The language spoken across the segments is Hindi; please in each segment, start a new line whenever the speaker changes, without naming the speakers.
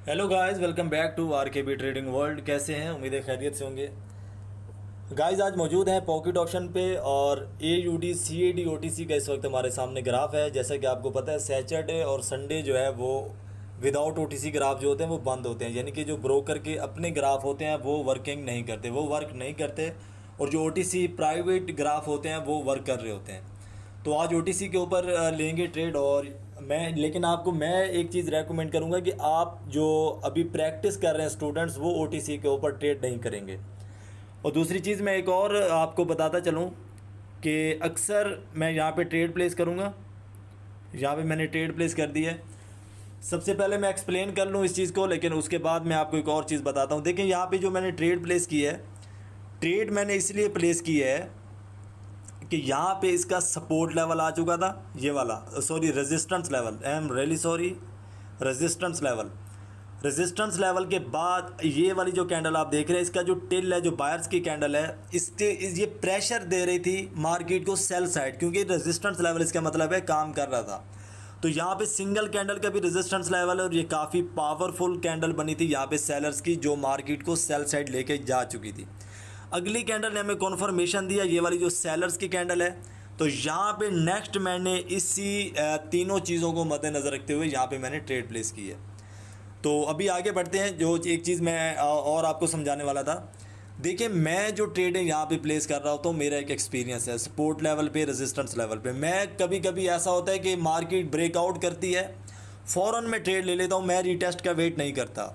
Hello guys, welcome back to R K B trading world. कैसे हैं? उम्मीद है खैरियत से होंगे। गाइस आज मौजूद हैं पॉकेट ऑप्शन पे और A U D C A D O T C का इस वक्त हमारे सामने ग्राफ है। जैसा कि आपको पता है, सैटरडे और संडे जो है वो without O T C graph जो होते हैं वो बंद होते हैं, यानी कि जो ब्रोकर के अपने ग्राफ होते हैं वो वर्किंग नहीं करते, वो वर्क नहीं करते। और जो O T C private graph होते हैं वो वर्क कर रहे होते हैं। तो आज ओटीसी के ऊपर लेंगे ट्रेड। और लेकिन आपको मैं एक चीज़ रेकमेंड करूंगा कि आप जो अभी प्रैक्टिस कर रहे हैं स्टूडेंट्स, वो ओटीसी के ऊपर ट्रेड नहीं करेंगे। और दूसरी चीज़ मैं एक और आपको बताता चलूं कि अक्सर मैं यहाँ पे ट्रेड प्लेस करूँगा। यहाँ पे मैंने ट्रेड प्लेस कर दी है। सबसे पहले मैं एक्सप्लेन कर लूँ इस चीज़ को, लेकिन उसके बाद मैं आपको एक और चीज़ बताता हूँ। देखिए यहाँ पे जो मैंने ट्रेड प्लेस की है, ट्रेड मैंने इसलिए प्लेस की है कि यहाँ पे इसका सपोर्ट लेवल आ चुका था, ये वाला, sorry resistance level, I am really sorry, resistance level के बाद ये वाली जो कैंडल आप देख रहे हैं, इसका जो टिल है, जो बायर्स की कैंडल है, इसके ये प्रेशर दे रही थी मार्केट को सेल साइड, क्योंकि रेजिस्टेंस लेवल इसका मतलब है काम कर रहा था। तो यहाँ पे सिंगल कैंडल का भी रेजिस्टेंस लेवल है और ये काफ़ी पावरफुल कैंडल बनी थी यहाँ पे सेलर्स की, जो मार्केट को सेल साइड लेके जा चुकी थी। अगली कैंडल ने हमें कॉन्फर्मेशन दिया, ये वाली जो सेलर्स की कैंडल है। तो यहाँ पे नेक्स्ट मैंने इसी तीनों चीज़ों को मद्देनज़र रखते हुए यहाँ पे मैंने ट्रेड प्लेस की है। तो अभी आगे बढ़ते हैं। जो एक चीज़ मैं और आपको समझाने वाला था, देखिए मैं जो ट्रेड है यहाँ पे प्लेस कर रहा हूँ, तो मेरा एक एक्सपीरियंस है सपोर्ट लेवल पे, रेजिस्टेंस लेवल पे। मैं कभी कभी ऐसा होता है कि मार्केट ब्रेकआउट करती है, फ़ौरन मैं ट्रेड ले लेता हूँ, मैं रीटेस्ट का वेट नहीं करता।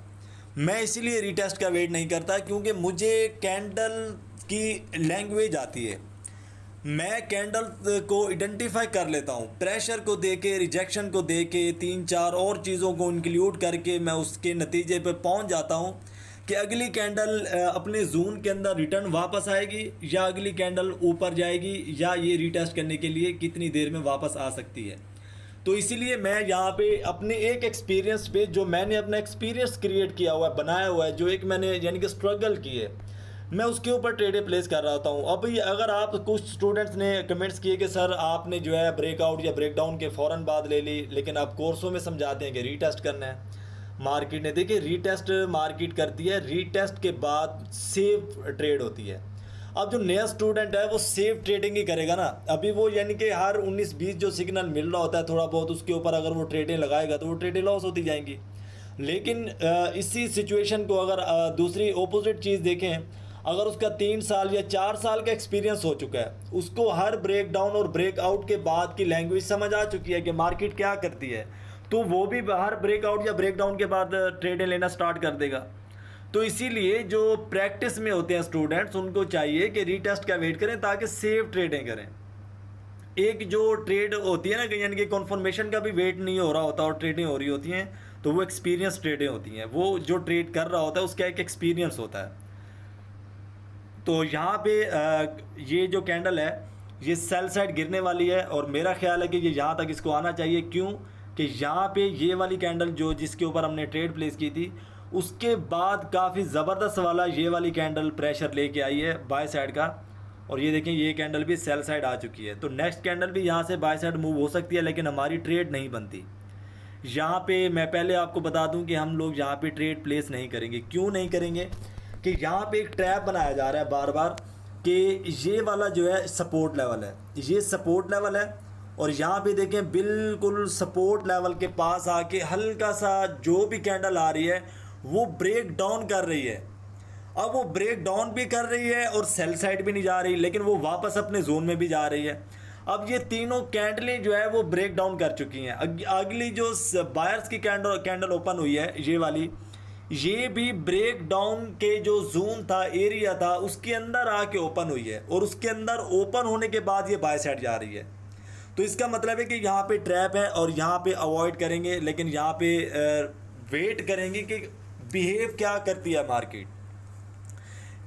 मैं इसीलिए रीटेस्ट का वेट नहीं करता क्योंकि मुझे कैंडल की लैंग्वेज आती है। मैं कैंडल को आइडेंटिफाई कर लेता हूँ, प्रेशर को देके, रिजेक्शन को देके, तीन चार और चीज़ों को इंक्लूड करके मैं उसके नतीजे पे पहुँच जाता हूँ कि अगली कैंडल अपने जोन के अंदर रिटर्न वापस आएगी या अगली कैंडल ऊपर जाएगी या ये रीटेस्ट करने के लिए कितनी देर में वापस आ सकती है। तो इसीलिए मैं यहाँ पे अपने एक एक्सपीरियंस पे, जो मैंने अपना एक्सपीरियंस क्रिएट किया हुआ है, बनाया हुआ है, जो एक मैंने यानी कि स्ट्रगल की है, मैं उसके ऊपर ट्रेड प्लेस कर रहा हूँ। अब ये अगर आप, कुछ स्टूडेंट्स ने कमेंट्स किए कि सर आपने जो है ब्रेकआउट या ब्रेकडाउन के फ़ौरन बाद ले ली, लेकिन आप कोर्सों में समझाते हैं कि रीटेस्ट करना है। मार्केट ने, देखिए रीटेस्ट मार्केट करती है, रीटेस्ट के बाद सेफ ट्रेड होती है। अब जो नया स्टूडेंट है वो सेफ ट्रेडिंग ही करेगा ना। अभी वो यानी कि हर 19-20 जो सिग्नल मिल रहा होता है थोड़ा बहुत, उसके ऊपर अगर वो ट्रेडिंग लगाएगा तो वो ट्रेडिंग लॉस होती जाएंगी। लेकिन इसी सिचुएशन को अगर दूसरी ओपोजिट चीज़ देखें, अगर उसका 3 साल या 4 साल का एक्सपीरियंस हो चुका है, उसको हर ब्रेक डाउन और ब्रेकआउट के बाद की लैंग्वेज समझ आ चुकी है कि मार्केट क्या करती है, तो वो भी हर ब्रेकआउट या ब्रेक डाउन के बाद ट्रेडिंग लेना स्टार्ट कर देगा। तो इसीलिए जो प्रैक्टिस में होते हैं स्टूडेंट्स, उनको चाहिए कि रीटेस्ट का वेट करें ताकि सेफ ट्रेडिंग करें। एक जो ट्रेड होती है ना, यानी कि कॉन्फर्मेशन का भी वेट नहीं हो रहा होता और ट्रेडिंग हो रही होती हैं, तो वो एक्सपीरियंस ट्रेडें होती हैं। वो जो ट्रेड कर रहा होता है उसका एक एक्सपीरियंस होता है। तो यहाँ पे ये जो कैंडल है ये सेल साइड गिरने वाली है और मेरा ख्याल है कि ये यहाँ तक इसको आना चाहिए। क्यों कि यहाँ पे ये वाली कैंडल जो जिसके ऊपर हमने ट्रेड प्लेस की थी, उसके बाद काफ़ी ज़बरदस्त वाला ये वाली कैंडल प्रेशर लेके आई है बाय साइड का। और ये देखें, ये कैंडल भी सेल साइड आ चुकी है। तो नेक्स्ट कैंडल भी यहाँ से बाय साइड मूव हो सकती है, लेकिन हमारी ट्रेड नहीं बनती। यहाँ पे मैं पहले आपको बता दूं कि हम लोग यहाँ पे ट्रेड प्लेस नहीं करेंगे। क्यों नहीं करेंगे कि यहाँ पे एक ट्रैप बनाया जा रहा है बार बार कि ये वाला जो है सपोर्ट लेवल है, ये सपोर्ट लेवल है। और यहाँ पे देखें, बिल्कुल सपोर्ट लेवल के पास आके हल्का सा जो भी कैंडल आ रही है वो ब्रेक डाउन कर रही है। अब वो ब्रेक डाउन भी कर रही है और सेल साइड भी नहीं जा रही, लेकिन वो वापस अपने जोन में भी जा रही है। अब ये तीनों कैंडलें जो है वो ब्रेक डाउन कर चुकी हैं। अगली जो बायर्स की कैंडल ओपन हुई है, ये वाली, ये भी ब्रेक डाउन के जो जोन था, एरिया था, उसके अंदर आके ओपन हुई है। और उसके अंदर ओपन होने के बाद ये बाय साइड जा रही है। तो इसका मतलब है कि यहाँ पे ट्रैप है और यहाँ पे अवॉइड करेंगे, लेकिन यहाँ पे वेट करेंगे कि बिहेव क्या करती है मार्केट।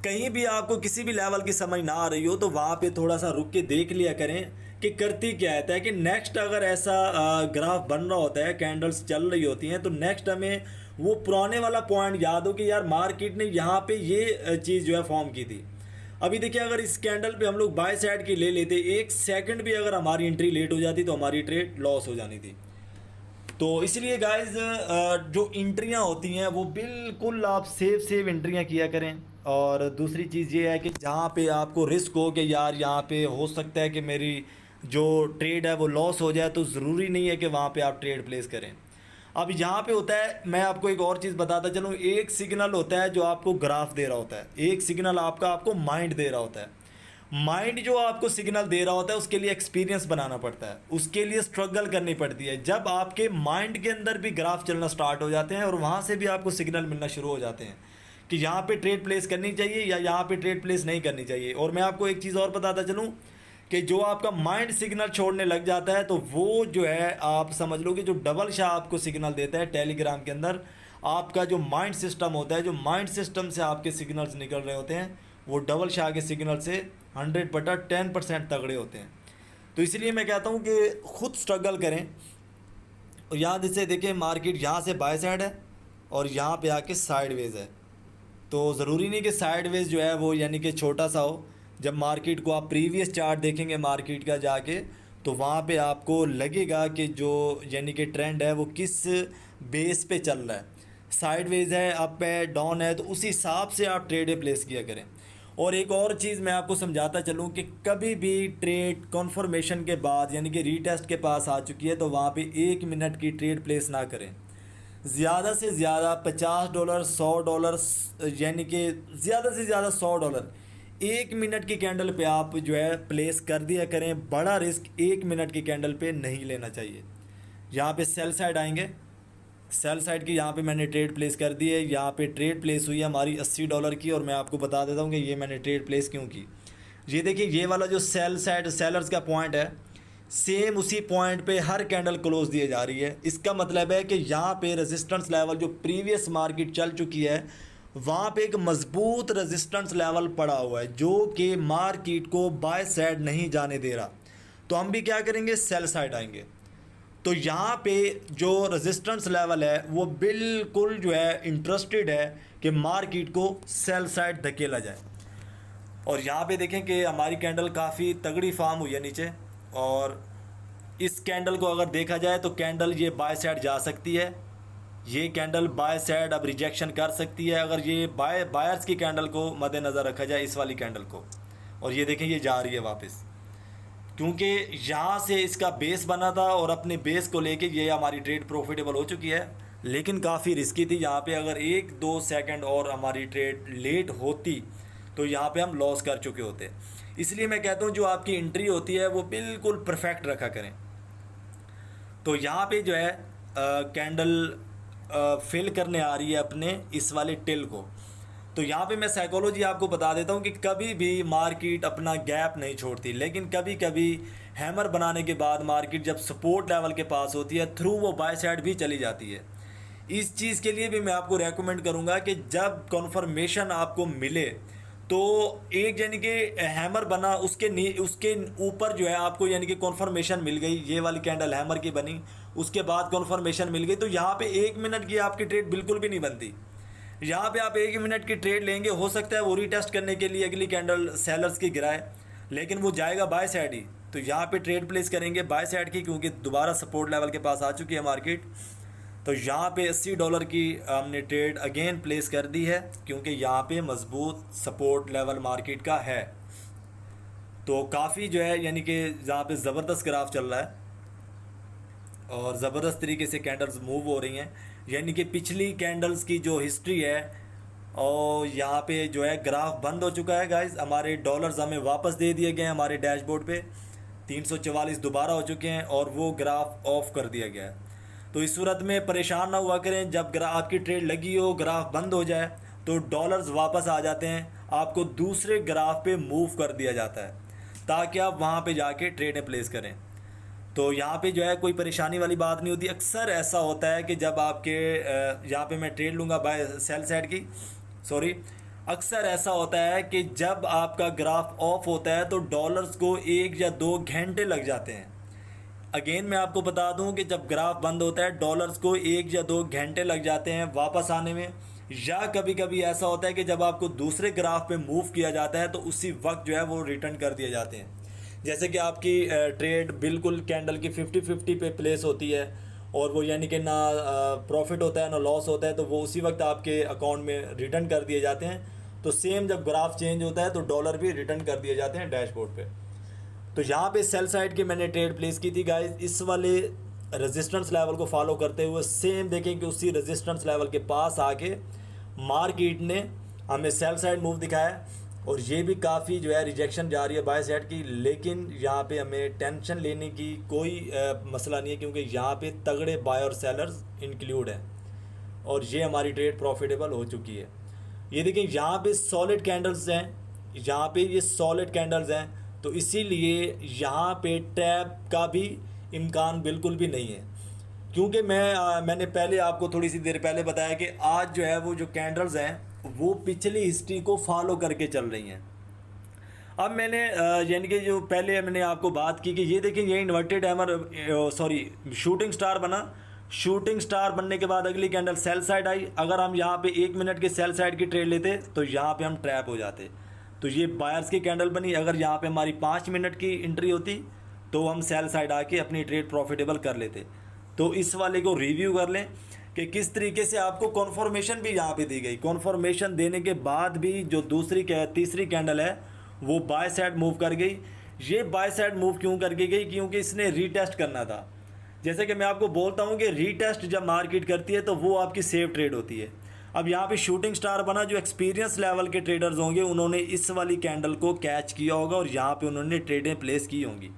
कहीं भी आपको किसी भी लेवल की समझ ना आ रही हो तो वहाँ पे थोड़ा सा रुक के देख लिया करें कि करती क्या है। ताकि नेक्स्ट अगर ऐसा ग्राफ बन रहा होता है, कैंडल्स चल रही होती हैं, तो नेक्स्ट हमें वो पुराने वाला पॉइंट याद हो कि यार मार्केट ने यहाँ पे ये चीज़ जो है फॉर्म की थी। अभी देखिए, अगर इस कैंडल पे हम लोग बाय साइड की ले लेते, 1 सेकंड भी अगर हमारी एंट्री लेट हो जाती तो हमारी ट्रेड लॉस हो जानी थी। तो इसलिए गाइस जो एंट्रियां होती हैं वो बिल्कुल आप सेफ एंट्रियां किया करें। और दूसरी चीज़ ये है कि जहाँ पे आपको रिस्क हो कि यार यहाँ पे हो सकता है कि मेरी जो ट्रेड है वो लॉस हो जाए, तो ज़रूरी नहीं है कि वहाँ पे आप ट्रेड प्लेस करें। अब यहाँ पे होता है, मैं आपको एक और चीज़ बताता चलूँ, एक सिग्नल होता है जो आपको ग्राफ दे रहा होता है, एक सिग्नल आपको माइंड दे रहा होता है। माइंड जो आपको सिग्नल दे रहा होता है उसके लिए एक्सपीरियंस बनाना पड़ता है, उसके लिए स्ट्रगल करनी पड़ती है। जब आपके माइंड के अंदर भी ग्राफ चलना स्टार्ट हो जाते हैं और वहाँ से भी आपको सिग्नल मिलना शुरू हो जाते हैं कि यहाँ पे ट्रेड प्लेस करनी चाहिए या यहाँ पे ट्रेड प्लेस नहीं करनी चाहिए। और मैं आपको एक चीज़ और बताता चलूँ कि जो आपका माइंड सिग्नल छोड़ने लग जाता है तो वो जो है आप समझ लो कि जो डबल शाह आपको सिग्नल देता है टेलीग्राम के अंदर, आपका जो माइंड सिस्टम होता है, जो माइंड सिस्टम से आपके सिग्नल्स निकल रहे होते हैं वो डबल शाह के सिग्नल से 100/10% तगड़े होते हैं। तो इसलिए मैं कहता हूँ कि खुद स्ट्रगल करें। और यहाँ से देखें, मार्केट यहाँ से बाय साइड है और यहाँ पे आके साइडवेज है, तो ज़रूरी नहीं कि साइडवेज जो है वो यानी कि छोटा सा हो। जब मार्केट को आप प्रीवियस चार्ट देखेंगे मार्केट का जाके, तो वहाँ पे आपको लगेगा कि जो यानी कि ट्रेंड है वो किस बेस पे चल रहा है, साइडवेज है, अप है, डाउन है, तो उसी हिसाब से आप ट्रेड प्लेस किया करें। और एक और चीज़ मैं आपको समझाता चलूँ कि कभी भी ट्रेड कन्फर्मेशन के बाद यानी कि रीटेस्ट के पास आ चुकी है तो वहाँ पे 1 मिनट की ट्रेड प्लेस ना करें। ज़्यादा से ज़्यादा $50, $100, यानी कि ज़्यादा से ज़्यादा $100 1 मिनट की कैंडल पे आप जो है प्लेस कर दिया करें। बड़ा रिस्क 1 मिनट की कैंडल पे नहीं लेना चाहिए। यहाँ पे सेल साइड आएंगे, सेल साइड की यहाँ पे मैंने ट्रेड प्लेस कर दी है। यहाँ पे ट्रेड प्लेस हुई है हमारी $80 की, और मैं आपको बता देता हूँ कि ये मैंने ट्रेड प्लेस क्यों की। ये देखिए, ये वाला जो सेल साइड सेलर्स का पॉइंट है, सेम उसी पॉइंट पे हर कैंडल क्लोज दिए जा रही है। इसका मतलब है कि यहाँ पे रेजिस्टेंस लेवल जो प्रीवियस मार्केट चल चुकी है वहाँ पे एक मजबूत रेजिस्टेंस लेवल पड़ा हुआ है जो कि मार्केट को बाय साइड नहीं जाने दे रहा। तो हम भी क्या करेंगे, सेल साइड आएंगे। तो यहाँ पे जो रेजिस्टेंस लेवल है वो बिल्कुल जो है इंटरेस्टेड है कि मार्केट को सेल साइड धकेला जाए। और यहाँ पे देखें कि हमारी कैंडल काफ़ी तगड़ी फॉर्म हुई है नीचे, और इस कैंडल को अगर देखा जाए तो कैंडल ये बाय साइड जा सकती है, ये कैंडल बाय साइड अब रिजेक्शन कर सकती है अगर ये बायर्स की कैंडल को मद्देनज़र रखा जाए, इस वाली कैंडल को। और ये देखें ये जा रही है वापस, क्योंकि यहाँ से इसका बेस बना था और अपने बेस को लेके ये हमारी ट्रेड प्रॉफिटेबल हो चुकी है, लेकिन काफ़ी रिस्की थी। यहाँ पे अगर 1-2 सेकंड और हमारी ट्रेड लेट होती तो यहाँ पे हम लॉस कर चुके होते। इसलिए मैं कहता हूँ जो आपकी एंट्री होती है वो बिल्कुल परफेक्ट रखा करें। तो यहाँ पे जो है कैंडल फिल करने आ रही है अपने इस वाले टिल को। तो यहाँ पे मैं साइकोलॉजी आपको बता देता हूँ कि कभी भी मार्केट अपना गैप नहीं छोड़ती, लेकिन कभी कभी हैमर बनाने के बाद मार्केट जब सपोर्ट लेवल के पास होती है थ्रू वो बाय साइड भी चली जाती है। इस चीज़ के लिए भी मैं आपको रेकमेंड करूँगा कि जब कन्फर्मेशन आपको मिले तो एक यानी कि हैमर बना उसके ऊपर जो है आपको यानी कि कन्फर्मेशन मिल गई, ये वाली कैंडल हैमर की बनी, उसके बाद कन्फर्मेशन मिल गई, तो यहाँ पे 1 मिनट की आपकी ट्रेड बिल्कुल भी नहीं बनती। यहाँ पे आप 1 मिनट की ट्रेड लेंगे, हो सकता है वो रीटेस्ट करने के लिए अगली कैंडल सेलर्स की गिराए, लेकिन वो जाएगा बाय साइड ही। तो यहाँ पे ट्रेड प्लेस करेंगे बाय साइड की, क्योंकि दोबारा सपोर्ट लेवल के पास आ चुकी है मार्केट। तो यहाँ पे $80 की हमने ट्रेड अगेन प्लेस कर दी है, क्योंकि यहाँ पे मजबूत सपोर्ट लेवल मार्केट का है। तो काफ़ी जो है यानी कि यहाँ पे ज़बरदस्त ग्राफ चल रहा है और ज़बरदस्त तरीके से कैंडल्स मूव हो रही हैं, यानी कि पिछली कैंडल्स की जो हिस्ट्री है। और यहाँ पे जो है ग्राफ बंद हो चुका है गाइस, हमारे डॉलर्स हमें वापस दे दिए गए हैं हमारे डैशबोर्ड पे, 344 दोबारा हो चुके हैं और वो ग्राफ ऑफ कर दिया गया है। तो इस सूरत में परेशान ना हुआ करें, जब आपकी ट्रेड लगी हो ग्राफ बंद हो जाए तो डॉलर्स वापस आ जाते हैं, आपको दूसरे ग्राफ पे मूव कर दिया जाता है ताकि आप वहाँ पे जाके ट्रेडें प्लेस करें। तो यहाँ पे जो है कोई परेशानी वाली बात नहीं होती। अक्सर ऐसा होता है कि जब आपके यहाँ पे मैं ट्रेड लूँगा बाय सेल साइड की, सॉरी, अक्सर ऐसा होता है कि जब आपका ग्राफ ऑफ होता है तो डॉलर्स को 1 या 2 घंटे लग जाते हैं। अगेन मैं आपको बता दूं कि जब ग्राफ बंद होता है डॉलर्स को 1 या 2 घंटे लग जाते हैं वापस आने में, या कभी कभी ऐसा होता है कि जब आपको दूसरे ग्राफ पे मूव किया जाता है तो उसी वक्त जो है वो रिटर्न कर दिए जाते हैं। जैसे कि आपकी ट्रेड बिल्कुल कैंडल की 50-50 पे प्लेस होती है और वो यानी कि ना प्रॉफिट होता है ना लॉस होता है, तो वो उसी वक्त आपके अकाउंट में रिटर्न कर दिए जाते हैं। तो सेम जब ग्राफ चेंज होता है तो डॉलर भी रिटर्न कर दिए जाते हैं डैशबोर्ड पे। तो यहाँ पे सेल साइड की मैंने ट्रेड प्लेस की थी गाइस, इस वाले रेजिस्टेंस लेवल को फॉलो करते हुए सेम देखें कि उसी रेजिस्टेंस लेवल के पास आके मार्केट ने हमें सेल साइड मूव दिखाया, और ये भी काफ़ी जो है रिजेक्शन जा रही है बाय साइड की। लेकिन यहाँ पे हमें टेंशन लेने की कोई मसला नहीं है, क्योंकि यहाँ पे तगड़े बाय और सेलर्स इंक्लूड हैं, और ये हमारी ट्रेड प्रॉफिटेबल हो चुकी है। ये देखें यहाँ पे सॉलिड कैंडल्स हैं, यहाँ पे ये सॉलिड कैंडल्स हैं, तो इसीलिए यहाँ पे ट्रैप का भी इम्कान बिल्कुल भी नहीं है। क्योंकि मैंने पहले आपको थोड़ी सी देर पहले बताया कि आज जो है वो जो कैंडल्स हैं वो पिछली हिस्ट्री को फॉलो करके चल रही हैं। अब मैंने यानी कि जो पहले मैंने आपको बात की कि ये देखें ये इन्वर्टेड हैमर शूटिंग स्टार बना, शूटिंग स्टार बनने के बाद अगली कैंडल सेल साइड आई। अगर हम यहाँ पे 1 मिनट के सेल साइड की ट्रेड लेते तो यहाँ पे हम ट्रैप हो जाते। तो ये बायर्स की कैंडल बनी, अगर यहाँ पे हमारी 5 मिनट की एंट्री होती तो हम सेल साइड आके अपनी ट्रेड प्रॉफिटेबल कर लेते। तो इस वाले को रिव्यू कर लें कि किस तरीके से आपको कॉन्फर्मेशन भी यहाँ पे दी गई। कॉन्फर्मेशन देने के बाद भी जो तीसरी कैंडल है वो बाय साइड मूव कर गई। ये बाय साइड मूव क्यों कर गई? क्योंकि इसने रीटेस्ट करना था। जैसे कि मैं आपको बोलता हूँ कि रीटेस्ट जब मार्केट करती है तो वो आपकी सेफ ट्रेड होती है। अब यहाँ पे शूटिंग स्टार बना, जो एक्सपीरियंस लेवल के ट्रेडर्स होंगे उन्होंने इस वाली कैंडल को कैच किया होगा और यहाँ पे उन्होंने ट्रेडें प्लेस की होंगी।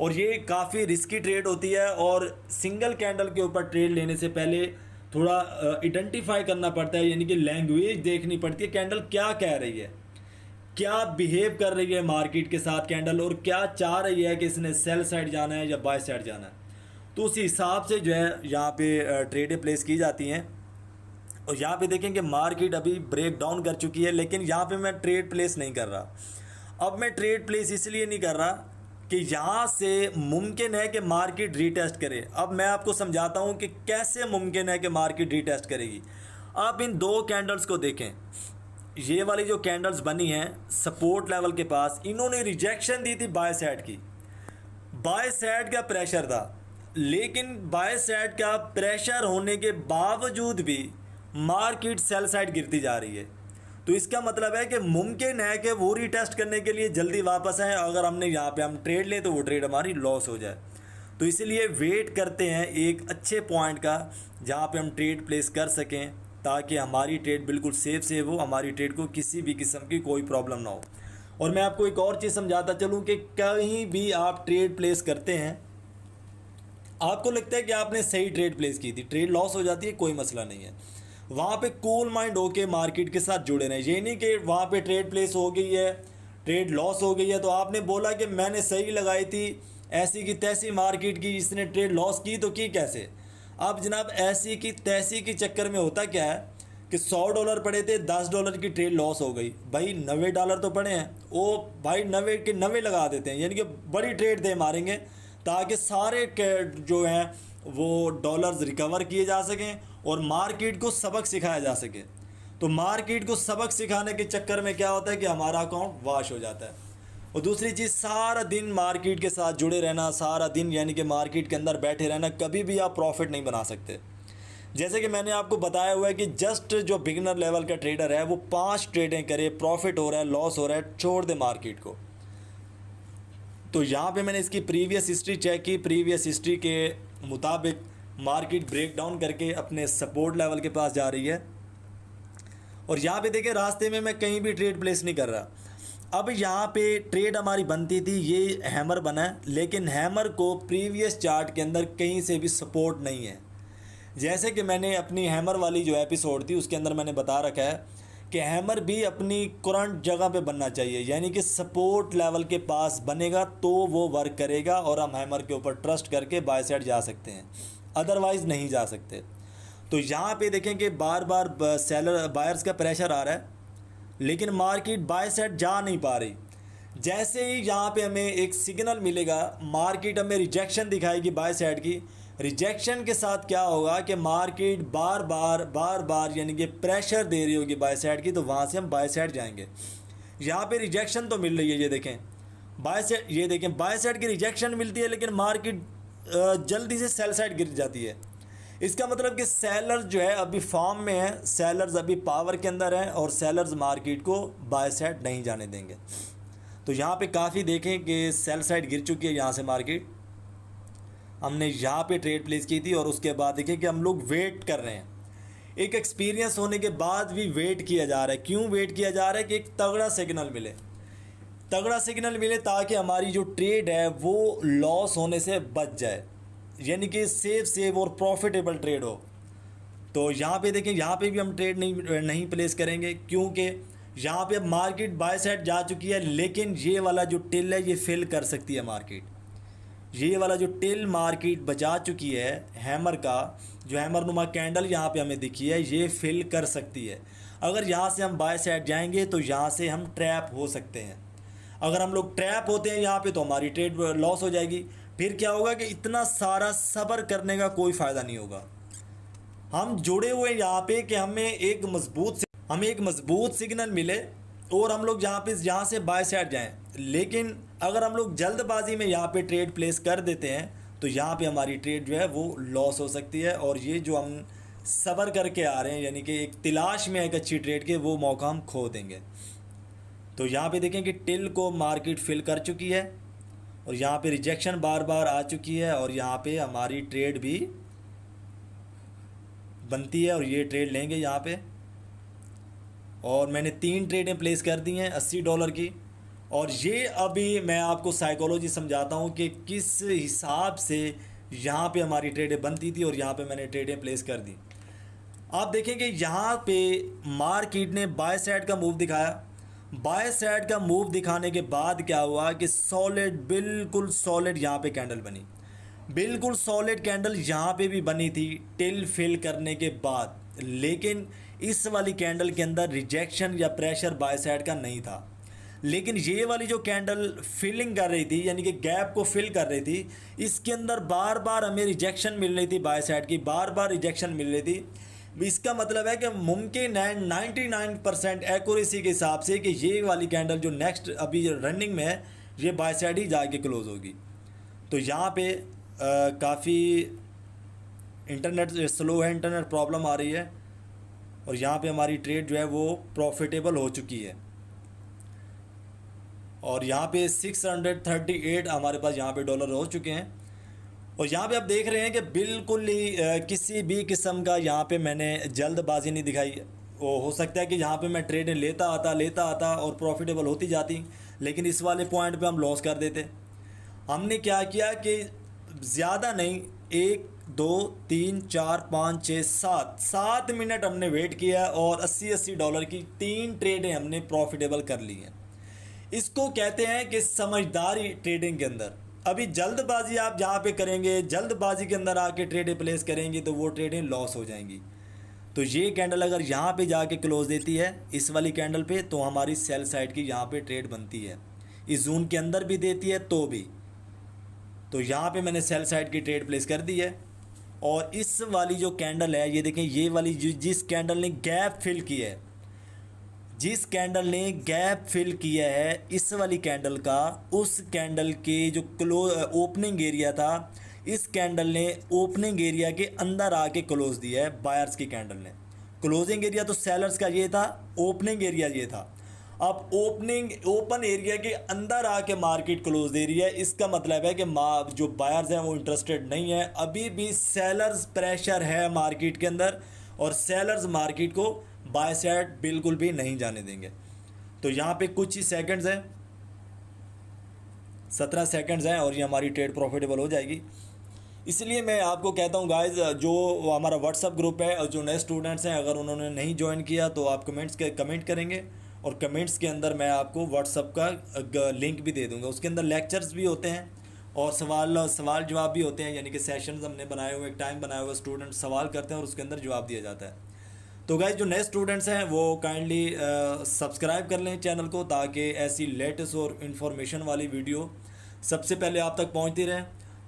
और ये काफ़ी रिस्की ट्रेड होती है, और सिंगल कैंडल के ऊपर ट्रेड लेने से पहले थोड़ा आइडेंटिफाई करना पड़ता है, यानी कि लैंग्वेज देखनी पड़ती है, कैंडल क्या कह रही है, क्या बिहेव कर रही है मार्केट के साथ कैंडल, और क्या चाह रही है कि इसने सेल साइड जाना है या बाय साइड जाना है। तो उसी हिसाब से जो है यहाँ पे ट्रेडें प्लेस की जाती हैं। और यहाँ पे देखें कि मार्केट अभी ब्रेक डाउन कर चुकी है, लेकिन यहाँ पे मैं ट्रेड प्लेस नहीं कर रहा। अब मैं ट्रेड प्लेस इसलिए नहीं कर रहा कि यहाँ से मुमकिन है कि मार्केट रीटेस्ट करे। अब मैं आपको समझाता हूँ कि कैसे मुमकिन है कि मार्केट रीटेस्ट करेगी। आप इन 2 कैंडल्स को देखें, ये वाली जो कैंडल्स बनी हैं सपोर्ट लेवल के पास, इन्होंने रिजेक्शन दी थी बाय साइड की। बाय साइड का प्रेशर था, लेकिन बाय साइड का प्रेशर होने के बावजूद भी मार्केट सेल साइड गिरती जा रही है। तो इसका मतलब है कि मुमकिन है कि वो रीटेस्ट करने के लिए जल्दी वापस आए। अगर हमने यहाँ पे हम ट्रेड लें तो वो ट्रेड हमारी लॉस हो जाए। तो इसीलिए वेट करते हैं एक अच्छे पॉइंट का जहाँ पे हम ट्रेड प्लेस कर सकें, ताकि हमारी ट्रेड बिल्कुल सेफ हो, हमारी ट्रेड को किसी भी किस्म की कोई प्रॉब्लम ना हो। और मैं आपको एक और चीज़ समझाता चलूँ कि कहीं भी आप ट्रेड प्लेस करते हैं, आपको लगता है कि आपने सही ट्रेड प्लेस की थी, ट्रेड लॉस हो जाती है, कोई मसला नहीं है। वहाँ पे कूल माइंड होके मार्केट के साथ जुड़े रहें। ये नहीं कि वहाँ पे ट्रेड प्लेस हो गई है, ट्रेड लॉस हो गई है, तो आपने बोला कि मैंने सही लगाई थी, ऐसी की तैसी मार्केट की, इसने ट्रेड लॉस की तो की कैसे। अब जनाब ऐसी की तैसी के चक्कर में होता क्या है कि $100 पड़े थे, $10 की ट्रेड लॉस हो गई। भाई $90 तो पड़े हैं, वो भाई 90 के 90 लगा देते हैं, यानी कि बड़ी ट्रेड दे मारेंगे ताकि सारे जो हैं वो डॉलर्स रिकवर किए जा सकें और मार्केट को सबक सिखाया जा सके। तो मार्केट को सबक सिखाने के चक्कर में क्या होता है कि हमारा अकाउंट वॉश हो जाता है। और दूसरी चीज़, सारा दिन मार्केट के साथ जुड़े रहना, सारा दिन यानी कि मार्केट के अंदर बैठे रहना, कभी भी आप प्रॉफिट नहीं बना सकते। जैसे कि मैंने आपको बताया हुआ है कि जस्ट जो बिगिनर लेवल का ट्रेडर है वो 5 ट्रेडें करे, प्रॉफिट हो रहा है, लॉस हो रहा है, छोड़ दे मार्केट को। तो यहाँ पे मैंने इसकी प्रीवियस हिस्ट्री चेक की, प्रीवियस हिस्ट्री के मुताबिक मार्केट ब्रेक डाउन करके अपने सपोर्ट लेवल के पास जा रही है। और यहाँ पे देखिए रास्ते में मैं कहीं भी ट्रेड प्लेस नहीं कर रहा। अब यहाँ पे ट्रेड हमारी बनती थी, ये हैमर बना है, लेकिन हैमर को प्रीवियस चार्ट के अंदर कहीं से भी सपोर्ट नहीं है। जैसे कि मैंने अपनी हैमर वाली जो एपिसोड थी उसके अंदर मैंने बता रखा है कि हैमर भी अपनी करंट जगह पे बनना चाहिए, यानी कि सपोर्ट लेवल के पास बनेगा तो वो वर्क करेगा और हम हैमर के ऊपर ट्रस्ट करके बाय साइड जा सकते हैं, अदरवाइज़ नहीं जा सकते। तो यहाँ पे देखें कि बार बार बायर्स का प्रेशर आ रहा है, लेकिन मार्केट बाय साइड जा नहीं पा रही। जैसे ही यहाँ पे हमें एक सिग्नल मिलेगा, मार्केट हमें रिजेक्शन दिखाएगी बाय साइड की, रिजेक्शन के साथ क्या होगा कि मार्केट बार बार यानी कि प्रेशर दे रही होगी बाय साइड की, तो वहाँ से हम बाय साइड जाएंगे। यहाँ पे रिजेक्शन तो मिल रही है, ये देखें बाय साइड, ये देखें बाय साइड की रिजेक्शन मिलती है, लेकिन मार्केट जल्दी से सेल साइड गिर जाती है। इसका मतलब कि सेलर जो है अभी फॉर्म में है, सेलर्स अभी पावर के अंदर हैं और सेलर्स मार्केट को बाय साइड नहीं जाने देंगे। तो यहाँ पे काफ़ी देखें कि सेल साइड गिर चुकी है यहाँ से मार्केट। हमने यहाँ पे ट्रेड प्लेस की थी और उसके बाद देखें कि हम लोग वेट कर रहे हैं। एक एक्सपीरियंस होने के बाद भी वेट किया जा रहा है। क्यों वेट किया जा रहा है? कि एक तगड़ा सिग्नल मिले, तगड़ा सिग्नल मिले ताकि हमारी जो ट्रेड है वो लॉस होने से बच जाए, यानी कि सेव और प्रॉफिटेबल ट्रेड हो। तो यहाँ पे देखें, यहाँ पे भी हम ट्रेड नहीं प्लेस करेंगे क्योंकि यहाँ पे मार्केट बाय साइड जा चुकी है, लेकिन ये वाला जो टिल है ये फिल कर सकती है मार्केट। ये वाला जो टिल मार्केट बचा चुकी है हैमर का, जो हैमर नुमा कैंडल यहाँ पे हमें दिखी है, ये फिल कर सकती है। अगर यहाँ से हम बाय साइड जाएंगे तो यहाँ से हम ट्रैप हो सकते हैं। अगर हम लोग ट्रैप होते हैं यहाँ पे तो हमारी ट्रेड लॉस हो जाएगी। फिर क्या होगा कि इतना सारा सब्र करने का कोई फ़ायदा नहीं होगा। हम जुड़े हुए यहाँ पे कि हमें एक मजबूत सिग्नल मिले और हम लोग यहाँ से बाय साइड जाएं। लेकिन अगर हम लोग जल्दबाजी में यहाँ पे ट्रेड प्लेस कर देते हैं तो यहाँ पे हमारी ट्रेड जो है वो लॉस हो सकती है। और ये जो हम सब्र करके आ रहे हैं, यानी कि एक तलाश में एक अच्छी ट्रेड के, वो मौका हम खो देंगे। तो यहाँ पे देखें कि टिल को मार्केट फिल कर चुकी है और यहाँ पे रिजेक्शन बार बार आ चुकी है और यहाँ पे हमारी ट्रेड भी बनती है और ये ट्रेड लेंगे यहाँ पे। और मैंने 3 ट्रेडें प्लेस कर दी हैं $80 की। और ये अभी मैं आपको साइकोलॉजी समझाता हूँ कि किस हिसाब से यहाँ पे हमारी ट्रेडें बनती थी और यहाँ पे मैंने ट्रेडें प्लेस कर दी। आप देखें कि यहाँ पे मार्केट ने बाय साइड का मूव दिखाया। बाय साइड का मूव दिखाने के बाद क्या हुआ कि सॉलिड, बिल्कुल सॉलिड यहाँ पे कैंडल बनी, बिल्कुल सॉलिड कैंडल यहाँ पे भी बनी थी टिल फिल करने के बाद। लेकिन इस वाली कैंडल के अंदर रिजेक्शन या प्रेशर बाय साइड का नहीं था। लेकिन ये वाली जो कैंडल फिलिंग कर रही थी, यानी कि गैप को फिल कर रही थी, इसके अंदर बार बार हमें रिजेक्शन मिल रही थी, बाय साइड की बार बार रिजेक्शन मिल रही थी। इसका मतलब है कि मुमकिन है 99% एक्यूरेसी के हिसाब से कि ये वाली कैंडल जो नेक्स्ट अभी रनिंग में है ये बाय साइड ही जाके क्लोज होगी। तो यहाँ पे काफ़ी इंटरनेट स्लो है, इंटरनेट प्रॉब्लम आ रही है और यहाँ पे हमारी ट्रेड जो है वो प्रॉफिटेबल हो चुकी है। और यहाँ पे 638 हमारे पास यहाँ पे डॉलर हो चुके हैं। और यहाँ पे आप देख रहे हैं कि बिल्कुल ही किसी भी किस्म का यहाँ पे मैंने जल्दबाजी नहीं दिखाई। वो हो सकता है कि यहाँ पे मैं ट्रेडें लेता आता और प्रॉफिटेबल होती जाती, लेकिन इस वाले पॉइंट पे हम लॉस कर देते। हमने क्या किया कि ज़्यादा नहीं, 1 2 3 4 5 6 7 मिनट हमने वेट किया और $80 की 3 ट्रेडें हमने प्रॉफिटेबल कर ली हैं। इसको कहते हैं कि समझदारी ट्रेडिंग के अंदर। अभी जल्दबाजी आप जहाँ पे करेंगे, जल्दबाजी के अंदर आके ट्रेडें प्लेस करेंगे तो वो ट्रेडें लॉस हो जाएंगी। तो ये कैंडल अगर यहाँ पे जाके क्लोज देती है इस वाली कैंडल पे, तो हमारी सेल साइड की यहाँ पे ट्रेड बनती है। इस जोन के अंदर भी देती है तो भी। तो यहाँ पे मैंने सेल साइड की ट्रेड प्लेस कर दी है। और इस वाली जो कैंडल है, ये देखें, ये वाली जिस कैंडल ने गैप फिल किया है, जिस कैंडल ने गैप फिल किया है इस वाली कैंडल का, उस कैंडल के जो ओपनिंग एरिया था, इस कैंडल ने ओपनिंग एरिया के अंदर आके क्लोज दिया है बायर्स की कैंडल ने। क्लोजिंग एरिया तो सेलर्स का ये था, ओपनिंग एरिया ये था। अब ओपन एरिया के अंदर आके मार्केट क्लोज दे रही है। इसका मतलब है कि जो बायर्स हैं वो इंटरेस्टेड नहीं है। अभी भी सेलर्स प्रेशर है मार्केट के अंदर और सेलर्स मार्केट को बाय साइड बिल्कुल भी नहीं जाने देंगे। तो यहाँ पे कुछ ही सेकंड्स हैं, 17 सेकंड्स हैं और ये हमारी ट्रेड प्रॉफिटेबल हो जाएगी। इसलिए मैं आपको कहता हूँ गाइस, जो हमारा व्हाट्सअप ग्रुप है और जो नए स्टूडेंट्स हैं, अगर उन्होंने नहीं ज्वाइन किया तो आप कमेंट करेंगे और कमेंट्स के अंदर मैं आपको व्हाट्सअप का लिंक भी दे दूँगा। उसके अंदर लेक्चर्स भी होते हैं और सवाल जवाब भी होते हैं, यानी कि सेशंस हमने बनाए हुए, एक टाइम बनाया हुआ, स्टूडेंट सवाल करते हैं और उसके अंदर जवाब दिया जाता है। तो गाइस, जो नए स्टूडेंट्स हैं वो काइंडली सब्सक्राइब कर लें चैनल को, ताकि ऐसी लेटेस्ट और इन्फॉर्मेशन वाली वीडियो सबसे पहले आप तक पहुंचती रहे।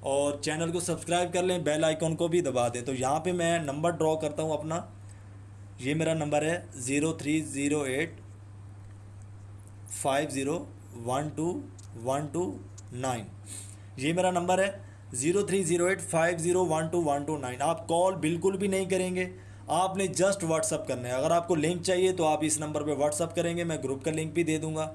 और चैनल को सब्सक्राइब कर लें, बेल आइकॉन को भी दबा दें। तो यहाँ पे मैं नंबर ड्रॉ करता हूँ अपना, ये मेरा नंबर है 030850121229। ये मेरा नंबर है। 030850121229। आप कॉल बिल्कुल भी नहीं करेंगे, आपने जस्ट व्हाट्सअप करना है। अगर आपको लिंक चाहिए तो आप इस नंबर पे व्हाट्सअप करेंगे, मैं ग्रुप का लिंक भी दे दूंगा।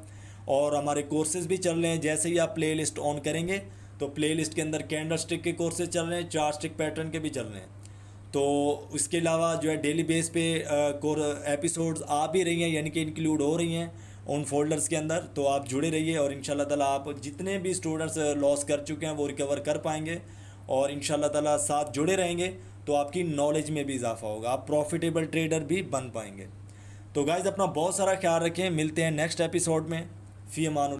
और हमारे कोर्सेज़ भी चल रहे हैं, जैसे ही आप प्ले लिस्ट ऑन करेंगे तो प्ले लिस्ट के अंदर कैंडल स्टिक के कोर्सेज चल रहे हैं, चार स्टिक पैटर्न के भी चल रहे हैं। तो इसके अलावा जो है डेली बेस पे कोर एपिसोड्स आ भी रही हैं, यानी कि इंक्लूड हो रही हैं उन फोल्डर्स के अंदर। तो आप जुड़े रहिए और इंशाल्लाह ताला आप जितने भी स्टूडेंट्स लॉस कर चुके हैं वो रिकवर कर पाएंगे, और इंशाल्लाह ताला साथ जुड़े रहेंगे तो आपकी नॉलेज में भी इजाफा होगा, आप प्रॉफिटेबल ट्रेडर भी बन पाएंगे। तो गाइज़ अपना बहुत सारा ख्याल रखें, मिलते हैं नेक्स्ट एपिसोड में। फ़ी अमान।